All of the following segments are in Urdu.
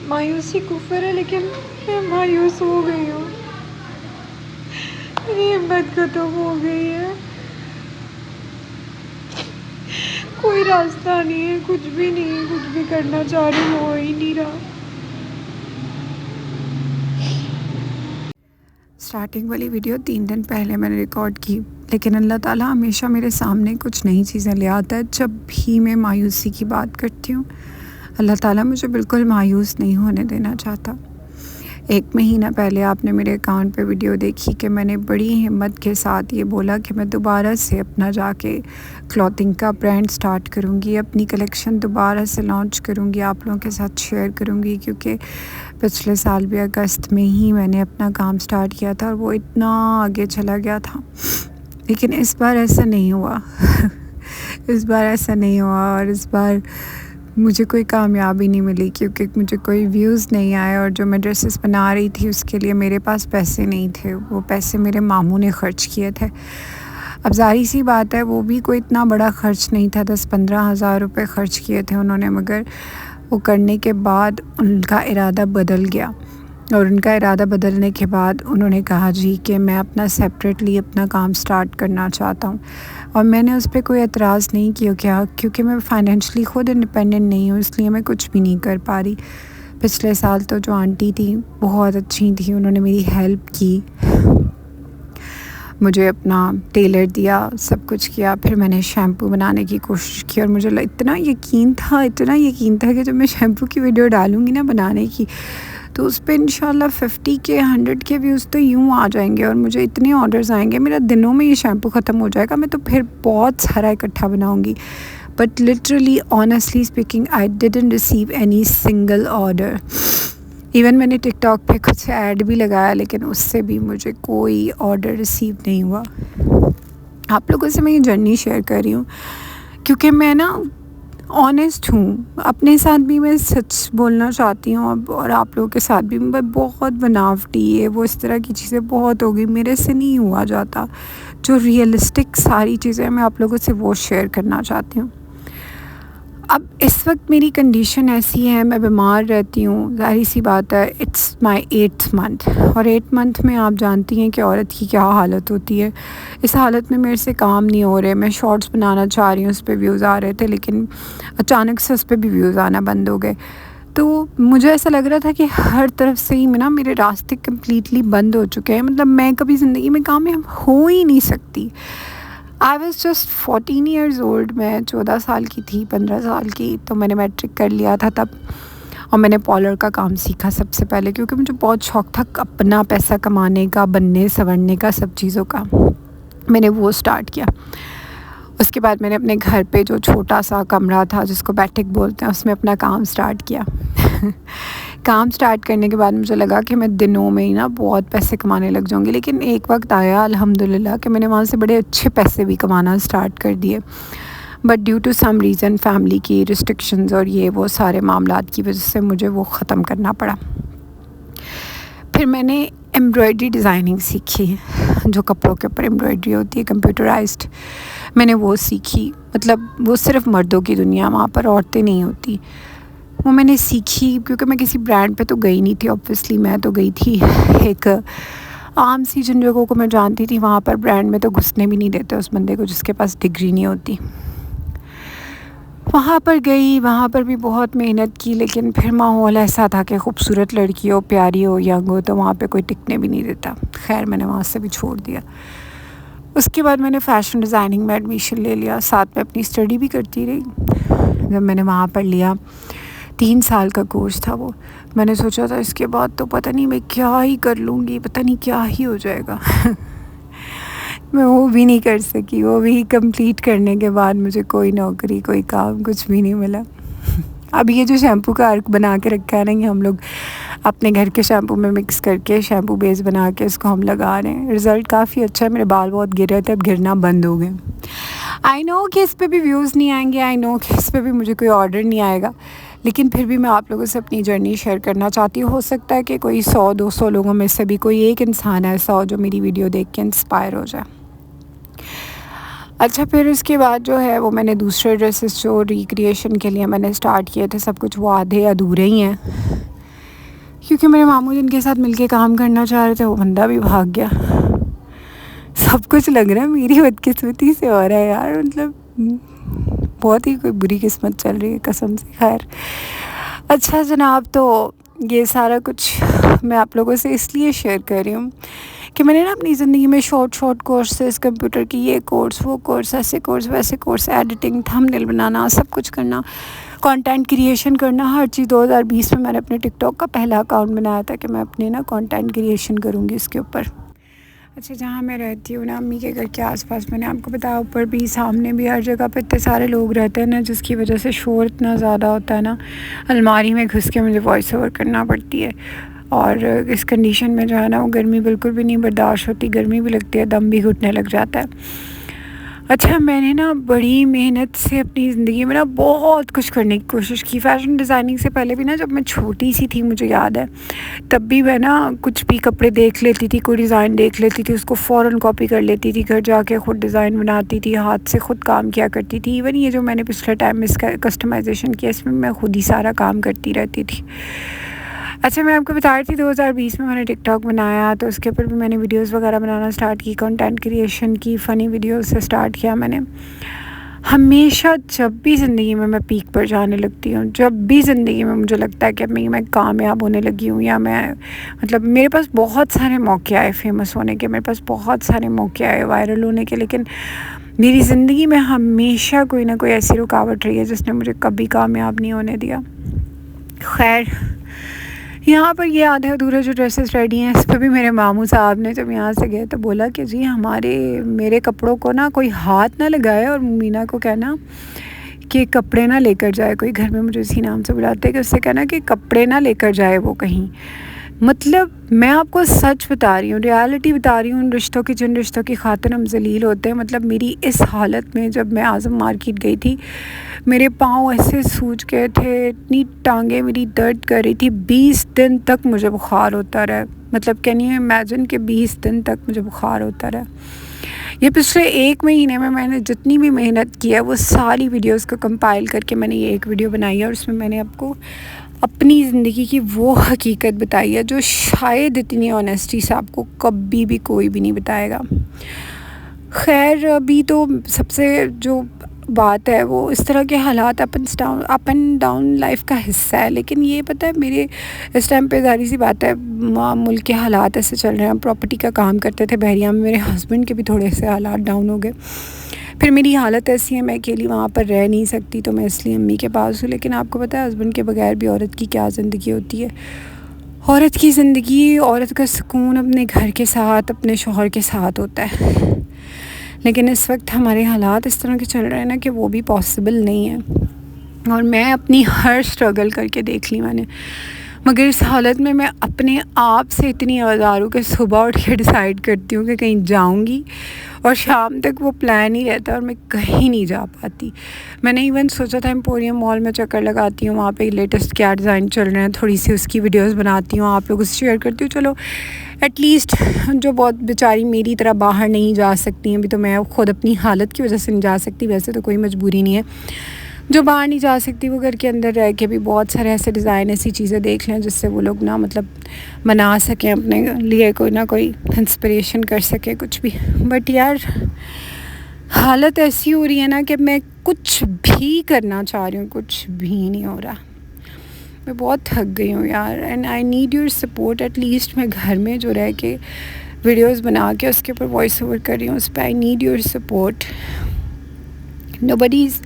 مایوسی کفر ہے، لیکن میں مایوس ہو گئی ہوں، میری ہمت ختم ہو گئی ہے، کوئی راستہ نہیں ہے، کچھ بھی نہیں ہے، کچھ بھی کرنا چاہ رہی ہوں ہو ہی نہیں رہا۔ اسٹارٹنگ والی ویڈیو 3 دن پہلے میں نے ریکارڈ کی، لیکن اللہ تعالیٰ ہمیشہ میرے سامنے کچھ نئی چیزیں لے آتا ہے۔ جب بھی میں مایوسی کی بات کرتی ہوں، اللہ تعالیٰ مجھے بالکل مایوس نہیں ہونے دینا چاہتا۔ 1 مہینہ پہلے آپ نے میرے اکاؤنٹ پہ ویڈیو دیکھی کہ میں نے بڑی ہمت کے ساتھ یہ بولا کہ میں دوبارہ سے اپنا جا کے کلوتھنگ کا برانڈ سٹارٹ کروں گی، اپنی کلیکشن دوبارہ سے لانچ کروں گی، آپ لوگوں کے ساتھ شیئر کروں گی، کیونکہ پچھلے سال بھی اگست میں ہی میں نے اپنا کام سٹارٹ کیا تھا اور وہ اتنا آگے چلا گیا تھا، لیکن اس بار ایسا نہیں ہوا۔ اس بار ایسا نہیں ہوا اور اس بار مجھے کوئی کامیابی نہیں ملی، کیونکہ مجھے کوئی ویوز نہیں آئے، اور جو میں ڈریسز بنا رہی تھی اس کے لیے میرے پاس پیسے نہیں تھے، وہ پیسے میرے ماموں نے خرچ کیے تھے۔ اب ظاہری سی بات ہے، وہ بھی کوئی اتنا بڑا خرچ نہیں تھا، 10-15 ہزار روپے خرچ کیے تھے انہوں نے، مگر وہ کرنے کے بعد ان کا ارادہ بدل گیا، اور ان کا ارادہ بدلنے کے بعد انہوں نے کہا جی کہ میں اپنا سیپریٹلی اپنا کام سٹارٹ کرنا چاہتا ہوں، اور میں نے اس پہ کوئی اعتراض نہیں کیا، کیونکہ میں فائنینشلی خود انڈیپینڈنٹ نہیں ہوں، اس لیے میں کچھ بھی نہیں کر پا رہی۔ پچھلے سال تو جو آنٹی تھیں بہت اچھی تھیں، انہوں نے میری ہیلپ کی، مجھے اپنا ٹیلر دیا، سب کچھ کیا۔ پھر میں نے شیمپو بنانے کی کوشش کی، اور مجھے اتنا یقین تھا کہ جب میں شیمپو کی ویڈیو ڈالوں گی نا بنانے کی، تو اس پہ انشاءاللہ 50 کے 100 کے ویوز تو یوں آ جائیں گے، اور مجھے اتنے آرڈرز آئیں گے، میرا دنوں میں یہ شیمپو ختم ہو جائے گا، میں تو پھر بہت سارا اکٹھا بناؤں گی۔ But literally honestly speaking I didn't receive any single order. Even میں نے ٹک ٹاک پہ خود سے ایڈ بھی لگایا، لیکن اس سے بھی مجھے کوئی آرڈر ریسیو نہیں ہوا۔ آپ لوگوں سے میں یہ جرنی شیئر کر رہی ہوں کیونکہ میں نا آنیسٹ ہوں، اپنے ساتھ بھی میں سچ بولنا چاہتی ہوں، اور آپ لوگوں کے ساتھ بھی۔ میں بہت بناوٹی ہے، وہ اس طرح کی چیزیں بہت ہو گئی، میرے سے نہیں ہوا جاتا۔ جو ریئلسٹک ساری چیزیں میں آپ لوگوں سے وہ شیئر کرنا چاہتی ہوں۔ اب اس وقت میری کنڈیشن ایسی ہے، میں بیمار رہتی ہوں، ظاہری سی بات ہے، اٹس مائی 8th منتھ، اور 8th منتھ میں آپ جانتی ہیں کہ عورت کی کیا حالت ہوتی ہے۔ اس حالت میں میرے سے کام نہیں ہو رہے، میں شارٹس بنانا چاہ رہی ہوں، اس پہ ویوز آ رہے تھے، لیکن اچانک سے اس پہ بھی ویوز آنا بند ہو گئے۔ تو مجھے ایسا لگ رہا تھا کہ ہر طرف سے ہی نا میرے راستے کمپلیٹلی بند ہو چکے ہیں، مطلب میں کبھی زندگی میں کامیاب ہو ہی نہیں سکتی۔ I was just 14 years old، میں 14 سال کی تھی، 15 سال کی، تو میں نے میٹرک کر لیا تھا تب، اور میں نے پارلر کا کام سیکھا سب سے پہلے، کیونکہ مجھے بہت شوق تھا اپنا پیسہ کمانے کا، بننے سنورنے کا، سب چیزوں کا۔ میں نے وہ سٹارٹ کیا۔ اس کے بعد میں نے اپنے گھر پہ جو چھوٹا سا کمرہ تھا جس کو بیٹک بولتے ہیں، اس میں اپنا کام سٹارٹ کیا۔ کام سٹارٹ کرنے کے بعد مجھے لگا کہ میں دنوں میں ہی نا بہت پیسے کمانے لگ جاؤں گی، لیکن ایک وقت آیا الحمدللہ کہ میں نے وہاں سے بڑے اچھے پیسے بھی کمانا سٹارٹ کر دیے، but due to some reason, family کی ریسٹرکشنز اور یہ وہ سارے معاملات کی وجہ سے مجھے وہ ختم کرنا پڑا۔ پھر میں نے ایمبرائڈری ڈیزائننگ سیکھی، جو کپڑوں کے اوپر ایمبرائڈری ہوتی ہے کمپیوٹرائزڈ، میں نے وہ سیکھی، مطلب وہ صرف مردوں کی دنیا، وہاں پر عورتیں نہیں ہوتی، وہ میں نے سیکھی، کیونکہ میں کسی برانڈ پہ تو گئی نہیں تھی، اوبویسلی میں تو گئی تھی ایک عام سی جن جگہوں کو میں جانتی تھی، وہاں پر برانڈ میں تو گھسنے بھی نہیں دیتے اس بندے کو جس کے پاس ڈگری نہیں ہوتی۔ وہاں پر گئی، وہاں پر بھی بہت محنت کی، لیکن پھر ماحول ایسا تھا کہ خوبصورت لڑکی ہو، پیاری ہو، ینگ ہو، تو وہاں پہ کوئی ٹکنے بھی نہیں دیتا۔ خیر میں نے وہاں سے بھی چھوڑ دیا۔ اس کے بعد میں نے فیشن ڈیزائننگ میں ایڈمیشن لے لیا، ساتھ میں اپنی اسٹڈی بھی کرتی رہی۔ جب میں نے وہاں پر لیا، 3 سال کا کورس تھا وہ، میں نے سوچا تھا اس کے بعد تو پتہ نہیں میں کیا ہی کر لوں گی، پتہ نہیں کیا ہی ہو جائے گا۔ میں وہ بھی نہیں کر سکی، وہ بھی کمپلیٹ کرنے کے بعد مجھے کوئی نوکری، کوئی کام، کچھ بھی نہیں ملا۔ اب یہ جو شیمپو کا ارک بنا کے رکھا ہے نا، یہ ہم لوگ اپنے گھر کے شیمپو میں مکس کر کے شیمپو بیس بنا کے اس کو ہم لگا رہے ہیں، رزلٹ کافی اچھا ہے۔ میرے بال بہت گر رہے تھے، اب گرنا بند ہو گئے۔ آئی نو کہ اس پہ بھی ویوز نہیں آئیں گے، آئی نو کہ اس پہ بھی مجھے کوئی آرڈر نہیں آئے گا، لیکن پھر بھی میں آپ لوگوں سے اپنی جرنی شیئر کرنا چاہتی ہوں۔ ہو سکتا ہے کہ کوئی 100-200 لوگوں میں سے بھی کوئی ایک انسان ایسا ہو جو میری ویڈیو دیکھ کے انسپائر ہو جائے۔ اچھا، پھر اس کے بعد جو ہے وہ میں نے دوسرے ڈریسز جو ریکریشن کے لیے میں نے سٹارٹ کیے تھے، سب کچھ وہ آدھے ادھورے ہی ہیں، کیونکہ میرے ماموں جن کے ساتھ مل کے کام کرنا چاہ رہے تھے وہ بندہ بھی بھاگ گیا. سب کچھ لگ رہا ہے میری بدقسمتی سے ہو رہا ہے یار، مطلب بہت ہی کوئی بری قسمت چل رہی ہے قسم سے. خیر اچھا جناب، تو یہ سارا کچھ میں آپ لوگوں سے اس لیے شیئر کر رہی ہوں کہ میں نے نا اپنی زندگی میں شارٹ کورسز، کمپیوٹر کی یہ کورس وہ کورس، ایسے کورس ویسے کورس، ایڈیٹنگ، تھمبنیل بنانا، سب کچھ کرنا، کانٹینٹ کریشن کرنا، ہر چیز. 2020 میں نے اپنے ٹک ٹاک کا پہلا اکاؤنٹ بنایا تھا کہ میں اپنے نا کانٹینٹ کریشن کروں گی اس کے اوپر. اچھا جہاں میں رہتی ہوں نا امی کے گھر کے آس پاس، میں نے آپ کو بتایا اوپر بھی سامنے بھی ہر جگہ پہ اتنے سارے لوگ رہتے ہیں نا، جس کی وجہ سے شور اتنا زیادہ ہوتا ہے نا، الماری میں گھس کے مجھے وائس اوور کرنا پڑتی ہے. اور اس کنڈیشن میں جو ہے نا وہ گرمی بالکل بھی نہیں برداشت ہوتی، گرمی بھی لگتی ہے، دم بھی گھٹنے لگ جاتا ہے. اچھا میں نے نا بڑی محنت سے اپنی زندگی میں نا بہت کچھ کرنے کی کوشش کی. فیشن ڈیزائننگ سے پہلے بھی نا جب میں چھوٹی سی تھی مجھے یاد ہے، تب بھی میں نا کچھ بھی کپڑے دیکھ لیتی تھی، کوئی ڈیزائن دیکھ لیتی تھی، اس کو فوراً کاپی کر لیتی تھی، گھر جا کے خود ڈیزائن بناتی تھی، ہاتھ سے خود کام کیا کرتی تھی. ایون یہ جو میں نے پچھلے ٹائم میں اس کا کسٹمائزیشن کیا، اس میں خود ہی سارا کام کرتی رہتی تھی. اچھا میں آپ کو بتا رہی تھی 2020 میں نے ٹک ٹاک بنایا، تو اس کے اوپر بھی میں نے ویڈیوز وغیرہ بنانا سٹارٹ کی، کنٹینٹ کریشن کی، فنی ویڈیوز سے سٹارٹ کیا میں نے. ہمیشہ جب بھی زندگی میں پیک پر جانے لگتی ہوں، جب بھی زندگی میں مجھے لگتا ہے کہ میں کامیاب ہونے لگی ہوں، یا میں مطلب میرے پاس بہت سارے موقع آئے فیمس ہونے کے، میرے پاس بہت سارے موقع آئے وائرل ہونے کے، لیکن میری زندگی میں ہمیشہ کوئی نہ کوئی ایسی رکاوٹ رہی ہے جس نے مجھے کبھی کامیاب نہیں ہونے دیا. خیر یہاں پر یہ آدھے ادھورے جو ڈریسز ریڈی ہیں، اس پہ بھی میرے ماموں صاحب نے جب یہاں سے گئے تو بولا کہ جی میرے کپڑوں کو نا کوئی ہاتھ نہ لگائے، اور مینا کو کہنا کہ کپڑے نہ لے کر جائے کوئی. گھر میں مجھے اسی نام سے بلاتے ہیں کہ اس سے کہنا کہ کپڑے نہ لے کر جائے وہ کہیں. مطلب میں آپ کو سچ بتا رہی ہوں، ریالٹی بتا رہی ہوں، ان رشتوں کی جن رشتوں کی خاطر ہم ذلیل ہوتے ہیں. مطلب میری اس حالت میں جب میں اعظم مارکیٹ گئی تھی، میرے پاؤں ایسے سوج گئے تھے، اتنی ٹانگیں میری درد کر رہی تھی، 20 دن تک مجھے بخار ہوتا رہا. مطلب کین یو امیجن کہ 20 دن تک مجھے بخار ہوتا رہا. یہ پچھلے 1 مہینے میں نے جتنی بھی محنت کی ہے وہ ساری ویڈیوز کو کمپائل کر کے میں نے یہ ایک ویڈیو بنائی ہے، اور اس میں میں نے آپ کو اپنی زندگی کی وہ حقیقت بتائی ہے جو شاید اتنی آنیسٹی سے آپ کو کبھی بھی کوئی بھی نہیں بتائے گا. خیر ابھی تو سب سے جو بات ہے وہ اس طرح کے حالات اپ اینڈ ڈاؤن لائف کا حصہ ہے، لیکن یہ پتہ ہے میرے اس ٹائم پہ ظاہر سی بات ہے ملک کے حالات ایسے چل رہے ہیں. پراپرٹی کا کام کرتے تھے بحریہ میں، میرے ہسبینڈ کے بھی تھوڑے سے حالات ڈاؤن ہو گئے. پھر میری حالت ایسی ہے میں اکیلی وہاں پر رہ نہیں سکتی، تو میں اس لیے امی کے پاس ہوں. لیکن آپ کو پتہ ہے ہسبینڈ کے بغیر بھی عورت کی کیا زندگی ہوتی ہے. عورت کی زندگی، عورت کا سکون اپنے گھر کے ساتھ، اپنے شوہر کے ساتھ ہوتا ہے. لیکن اس وقت ہمارے حالات اس طرح کے چل رہے ہیں نا کہ وہ بھی پاسبل نہیں ہے. اور میں اپنی ہر سٹرگل کر کے دیکھ لی میں نے، مگر اس حالت میں اپنے آپ سے اتنی آزار ہوں کہ صبح اٹھ کے ڈیسائیڈ کرتی ہوں کہ کہیں جاؤں گی، اور شام تک وہ پلان ہی رہتا ہے اور میں کہیں نہیں جا پاتی. میں نے ایون سوچا تھا ایمپوریم مال میں چکر لگاتی ہوں، وہاں پہ لیٹسٹ کیا ڈیزائن چل رہے ہیں، تھوڑی سی اس کی ویڈیوز بناتی ہوں، آپ لوگوں سے شیئر کرتی ہوں. چلو ایٹ لیسٹ جو بہت بیچاری میری طرح باہر نہیں جا سکتی ہیں، ابھی تو میں خود اپنی حالت کی وجہ سے نہیں جا سکتی، ویسے تو کوئی مجبوری نہیں ہے. جو باہر نہیں جا سکتی وہ گھر کے اندر رہ کے بھی بہت سارے ایسے ڈیزائن، ایسی چیزیں دیکھ لیں جس سے وہ لوگ نا مطلب بنا سکیں اپنے لیے، کوئی نہ کوئی انسپریشن کر سکے کچھ بھی. بٹ یار حالت ایسی ہو رہی ہے نا کہ میں کچھ بھی کرنا چاہ رہی ہوں، کچھ بھی نہیں ہو رہا. میں بہت تھک گئی ہوں یار، and I need your support. At least میں گھر میں جو رہ کے ویڈیوز بنا کے اس کے اوپر وائس اوور کر رہی ہوں، اس پہ آئی need your support. Nobody is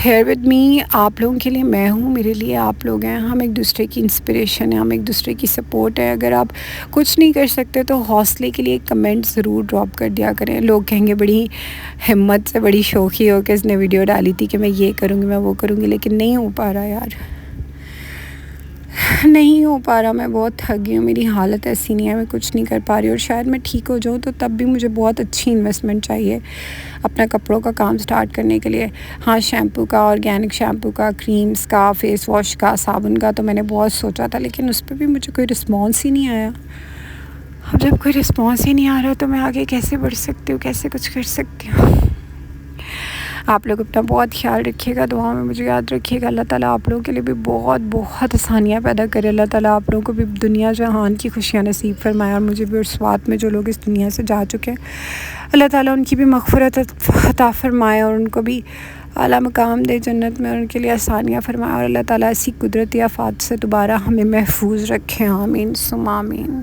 here with me. آپ لوگوں کے لیے میں ہوں، میرے لیے آپ لوگ ہیں. ہم ایک دوسرے کی انسپریشن ہیں، ہم ایک دوسرے کی سپورٹ ہے. اگر آپ کچھ نہیں کر سکتے تو حوصلے کے لیے ایک کمنٹ ضرور ڈراپ کر دیا کریں. لوگ کہیں گے بڑی ہمت سے، بڑی شوخی ہو کے اس نے ویڈیو ڈالی تھی کہ میں یہ کروں گی، میں وہ کروں گی، لیکن نہیں ہو پا رہا یار، نہیں ہو پا رہا. میں بہت تھک گئی ہوں، میری حالت ایسی نہیں ہے، میں کچھ نہیں کر پا رہی. اور شاید میں ٹھیک ہو جاؤں تو تب بھی مجھے بہت اچھی انویسٹمنٹ چاہیے اپنا کپڑوں کا کام سٹارٹ کرنے کے لیے. ہاں شیمپو کا، آرگینک شیمپو کا، کریمز کا، فیس واش کا، صابن کا تو میں نے بہت سوچا تھا، لیکن اس پہ بھی مجھے کوئی رسپانس ہی نہیں آیا. اب جب کوئی رسپانس ہی نہیں آ رہا تو میں آگے کیسے بڑھ سکتی ہوں، کیسے کچھ کر سکتی ہوں. آپ لوگ اپنا بہت خیال رکھیے گا، دعا میں مجھے یاد رکھیے گا۔ اللہ تعالیٰ آپ لوگوں کے لیے بھی بہت بہت آسانیاں پیدا کرے۔ اللہ تعالیٰ آپ لوگوں کو بھی دنیا جہان کی خوشیاں نصیب فرمائے، اور مجھے بھی اس وقت میں جو لوگ اس دنیا سے جا چکے ہیں اللہ تعالیٰ ان کی بھی مغفرت عطا فرمائے، اور ان کو بھی اعلیٰ مقام دے جنت میں، اور ان کے لیے آسانیاں فرمائے، اور اللہ تعالیٰ ایسی قدرتی آفات سے دوبارہ ہمیں محفوظ رکھے۔ آمین ثم آمین۔